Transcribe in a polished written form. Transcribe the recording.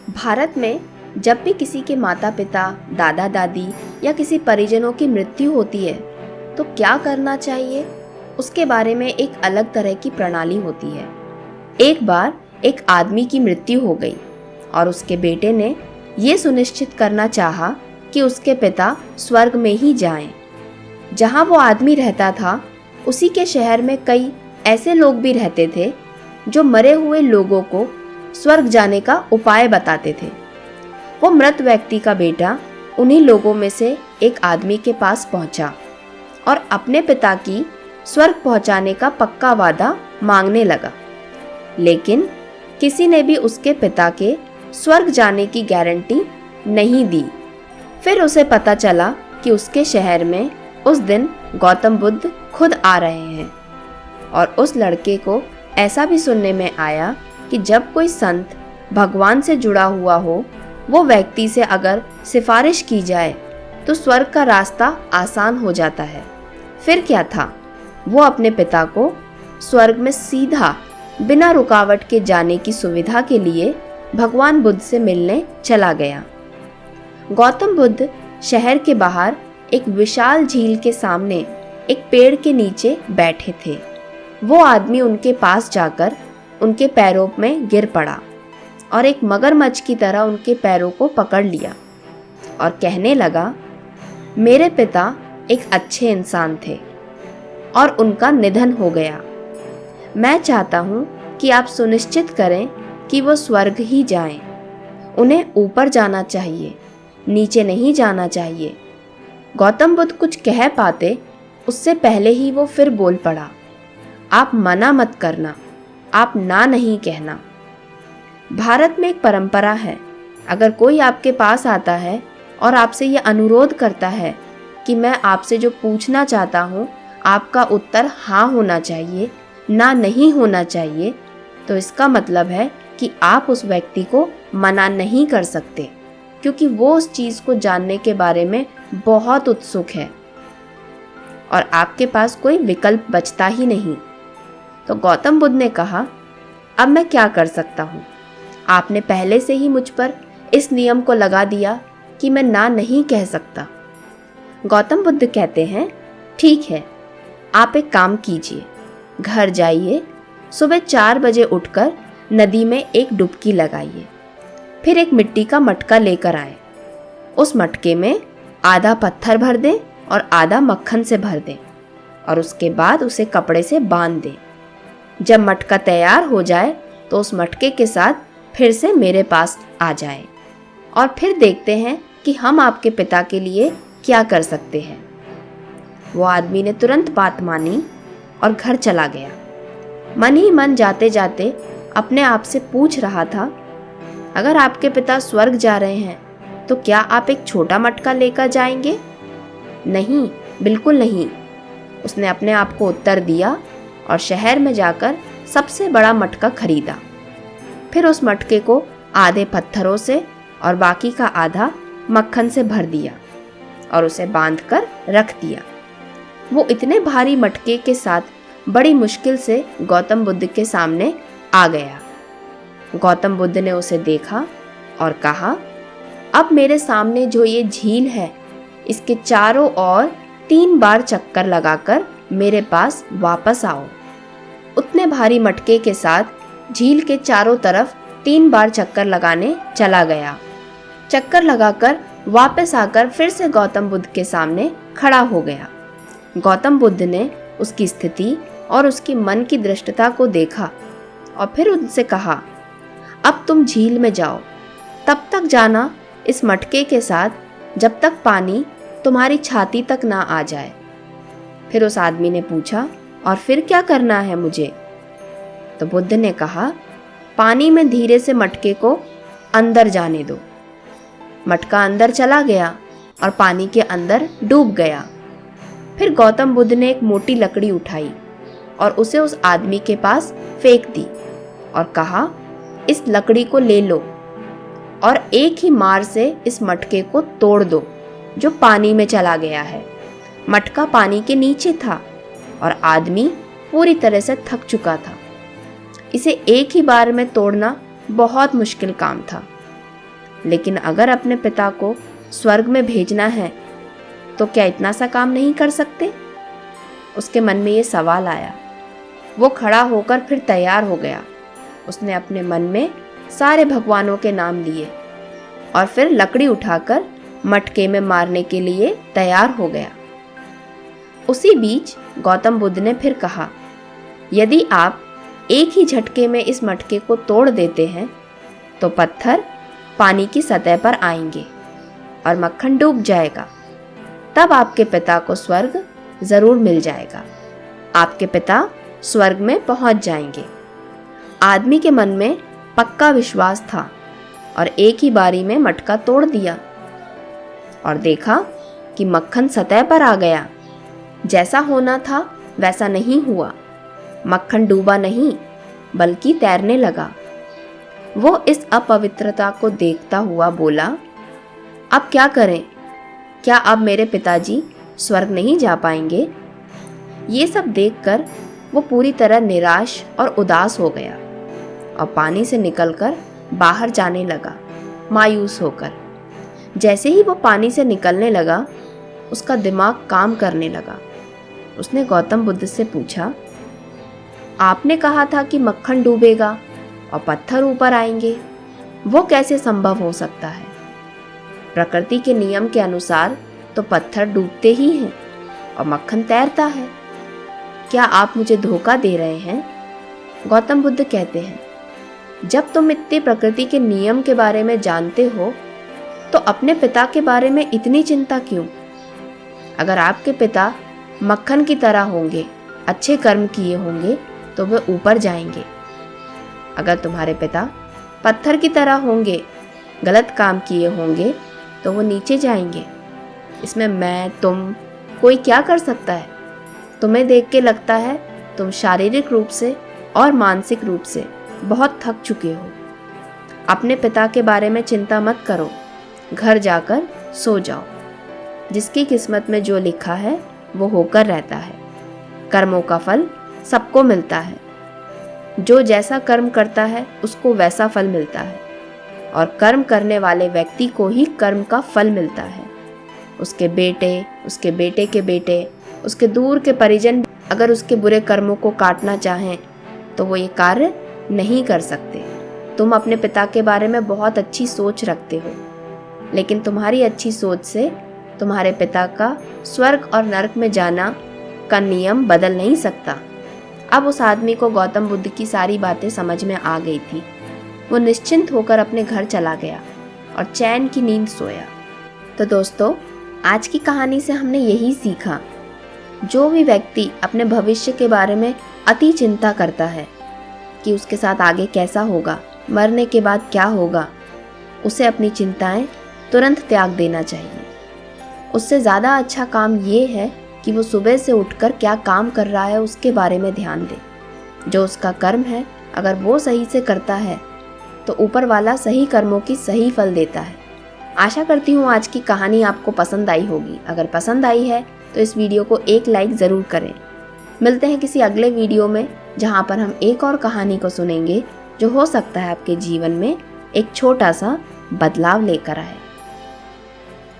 भारत में जब भी किसी के माता पिता, दादा दादी या किसी परिजनों की मृत्यु होती है तो क्या करना चाहिए, उसके बारे में एक अलग तरह की प्रणाली होती है। एक बार एक आदमी की मृत्यु हो गई और उसके बेटे ने ये सुनिश्चित करना चाहा कि उसके पिता स्वर्ग में ही जाएं। जहाँ वो आदमी रहता था उसी के शहर में कई ऐसे लोग भी रहते थे जो मरे हुए लोगों को स्वर्ग जाने का उपाय बताते थे। वो मृत व्यक्ति का बेटा उन्हीं लोगों में से एक आदमी के पास पहुंचा और अपने पिता की स्वर्ग पहुंचाने का पक्का वादा मांगने लगा, लेकिन किसी ने भी उसके पिता के स्वर्ग जाने की गारंटी नहीं दी। फिर उसे पता चला कि उसके शहर में उस दिन गौतम बुद्ध खुद आ रहे हैं और उस लड़के को ऐसा भी सुनने में आया कि जब कोई संत भगवान से जुड़ा हुआ हो, वो व्यक्ति से अगर सिफारिश की जाए तो स्वर्ग का रास्ता आसान हो जाता है। फिर क्या था, वो अपने पिता को स्वर्ग में सीधा बिना रुकावट के जाने की सुविधा के लिए भगवान बुद्ध से मिलने चला गया। गौतम बुद्ध शहर के बाहर एक विशाल झील के सामने एक पेड़ के नीचे बैठे थे। वो आदमी उनके पास जाकर उनके पैरों में गिर पड़ा और एक मगरमच्छ की तरह उनके पैरों को पकड़ लिया और कहने लगा, मेरे पिता एक अच्छे इंसान थे और उनका निधन हो गया। मैं चाहता हूँ कि आप सुनिश्चित करें कि वो स्वर्ग ही जाएं। उन्हें ऊपर जाना चाहिए, नीचे नहीं जाना चाहिए। गौतम बुद्ध कुछ कह पाते उससे पहले ही वो फिर बोल पड़ा, आप मना मत करना, आप ना नहीं कहना। भारत में एक परंपरा है, अगर कोई आपके पास आता है और आपसे ये अनुरोध करता है कि मैं आपसे जो पूछना चाहता हूँ आपका उत्तर हाँ होना चाहिए, ना नहीं होना चाहिए, तो इसका मतलब है कि आप उस व्यक्ति को मना नहीं कर सकते, क्योंकि वो उस चीज़ को जानने के बारे में बहुत उत्सुक है और आपके पास कोई विकल्प बचता ही नहीं। तो गौतम बुद्ध ने कहा, अब मैं क्या कर सकता हूँ? आपने पहले से ही मुझ पर इस नियम को लगा दिया कि मैं ना नहीं कह सकता। गौतम बुद्ध कहते हैं, ठीक है, आप एक काम कीजिए, घर जाइए, सुबह 4 बजे उठकर नदी में एक डुबकी लगाइए, फिर एक मिट्टी का मटका लेकर आए। उस मटके में आधा पत्थर भर दें और आधा मक्खन से भर दें और उसके बाद उसे कपड़े से बांध दें। जब मटका तैयार हो जाए तो उस मटके के साथ फिर से मेरे पास आ जाए और फिर देखते हैं कि हम आपके पिता के लिए क्या कर सकते हैं। वो आदमी ने तुरंत बात मानी और घर चला गया। मन ही मन जाते जाते अपने आप से पूछ रहा था, अगर आपके पिता स्वर्ग जा रहे हैं तो क्या आप एक छोटा मटका लेकर जाएंगे? नहीं, बिल्कुल नहीं, उसने अपने आप को उत्तर दिया और शहर में जाकर सबसे बड़ा मटका खरीदा। फिर उस मटके को आधे पत्थरों से और बाकी का आधा मक्खन से भर दिया और उसे बांधकर रख दिया। वो इतने भारी मटके के साथ बड़ी मुश्किल से गौतम बुद्ध के सामने आ गया। गौतम बुद्ध ने उसे देखा और कहा, अब मेरे सामने जो ये झील है, इसके चारों ओर 3 बार चक्कर लगाकर मेरे पास वापस आओ। उतने भारी मटके के साथ झील के चारों तरफ 3 बार चक्कर लगाने चला गया। चक्कर लगाकर वापस आकर फिर से गौतम बुद्ध के सामने खड़ा हो गया। गौतम बुद्ध ने उसकी स्थिति और उसकी मन की दृष्टता को देखा और फिर उनसे कहा, अब तुम झील में जाओ, तब तक जाना इस मटके के साथ जब तक पानी तुम्हारी छाती तक ना आ जाए। फिर उस आदमी ने पूछा, और फिर क्या करना है मुझे? तो बुद्ध ने कहा, पानी में धीरे से मटके को अंदर जाने दो। मटका अंदर चला गया और पानी के अंदर डूब गया। फिर गौतम बुद्ध ने एक मोटी लकड़ी उठाई और उसे उस आदमी के पास फेंक दी और कहा, इस लकड़ी को ले लो और एक ही मार से इस मटके को तोड़ दो जो पानी में चला गया है। मटका पानी के नीचे था और आदमी पूरी तरह से थक चुका था। इसे एक ही बार में तोड़ना बहुत मुश्किल काम था। लेकिन अगर अपने पिता को स्वर्ग में भेजना है तो क्या इतना सा काम नहीं कर सकते? उसके मन में ये सवाल आया। वो खड़ा होकर फिर तैयार हो गया। उसने अपने मन में सारे भगवानों के नाम लिए और फिर लकड़ी उठाकर मटके में मारने के लिए तैयार हो गया। उसी बीच गौतम बुद्ध ने फिर कहा, यदि आप एक ही झटके में इस मटके को तोड़ देते हैं तो पत्थर पानी की सतह पर आएंगे और मक्खन डूब जाएगा। तब आपके पिता को स्वर्ग जरूर मिल जाएगा। आपके पिता स्वर्ग में पहुंच जाएंगे। आदमी के मन में पक्का विश्वास था और एक ही बारी में मटका तोड़ दिया और देखा कि मक्खन सतह पर आ गया। जैसा होना था वैसा नहीं हुआ। मक्खन डूबा नहीं बल्कि तैरने लगा। वो इस अपवित्रता को देखता हुआ बोला, अब क्या करें? क्या अब मेरे पिताजी स्वर्ग नहीं जा पाएंगे? ये सब देखकर वो पूरी तरह निराश और उदास हो गया और पानी से निकलकर बाहर जाने लगा, मायूस होकर। जैसे ही वो पानी से निकलने लगा, उसका दिमाग काम करने लगा। उसने गौतम बुद्ध से पूछा, आपने कहा था कि मक्खन डूबेगा और पत्थर ऊपर आएंगे, वो कैसे संभव हो सकता है? प्रकृति के नियम के अनुसार तो पत्थर डूबते ही हैं और मक्खन तैरता है। क्या आप मुझे धोखा दे रहे हैं? गौतम बुद्ध कहते हैं, जब तुम इतने प्रकृति के नियम के बारे में जानते हो तो अपने पिता के बारे में इतनी चिंता क्यों? अगर आपके पिता मक्खन की तरह होंगे, अच्छे कर्म किए होंगे तो वे ऊपर जाएंगे। अगर तुम्हारे पिता पत्थर की तरह होंगे, गलत काम किए होंगे तो वो नीचे जाएंगे। इसमें मैं तुम कोई क्या कर सकता है? तुम्हें देख के लगता है तुम शारीरिक रूप से और मानसिक रूप से बहुत थक चुके हो। अपने पिता के बारे में चिंता मत करो, घर जाकर सो जाओ। जिसकी किस्मत में जो लिखा है वो होकर रहता है। कर्मों का फल सबको मिलता है। जो जैसा कर्म करता है उसको वैसा फल मिलता है और कर्म करने वाले व्यक्ति को ही कर्म का फल मिलता है। उसके बेटे, उसके बेटे के बेटे, उसके दूर के परिजन अगर उसके बुरे कर्मों को काटना चाहें तो वो ये कार्य नहीं कर सकते। तुम अपने पिता के बारे में बहुत अच्छी सोच रखते हो, लेकिन तुम्हारी अच्छी सोच से तुम्हारे पिता का स्वर्ग और नरक में जाना का नियम बदल नहीं सकता। अब उस आदमी को गौतम बुद्ध की सारी बातें समझ में आ गई थी। वो निश्चिंत होकर अपने घर चला गया और चैन की नींद सोया। तो दोस्तों, आज की कहानी से हमने यही सीखा, जो भी व्यक्ति अपने भविष्य के बारे में अति चिंता करता है कि उसके साथ आगे कैसा होगा, मरने के बाद क्या होगा, उसे अपनी चिंताएं तुरंत त्याग देना चाहिए। उससे ज़्यादा अच्छा काम ये है कि वो सुबह से उठकर क्या काम कर रहा है उसके बारे में ध्यान दे। जो उसका कर्म है, अगर वो सही से करता है तो ऊपर वाला सही कर्मों की सही फल देता है। आशा करती हूँ आज की कहानी आपको पसंद आई होगी। अगर पसंद आई है तो इस वीडियो को एक लाइक ज़रूर करें। मिलते हैं किसी अगले वीडियो में, जहाँ पर हम एक और कहानी को सुनेंगे जो हो सकता है आपके जीवन में एक छोटा सा बदलाव लेकर आए।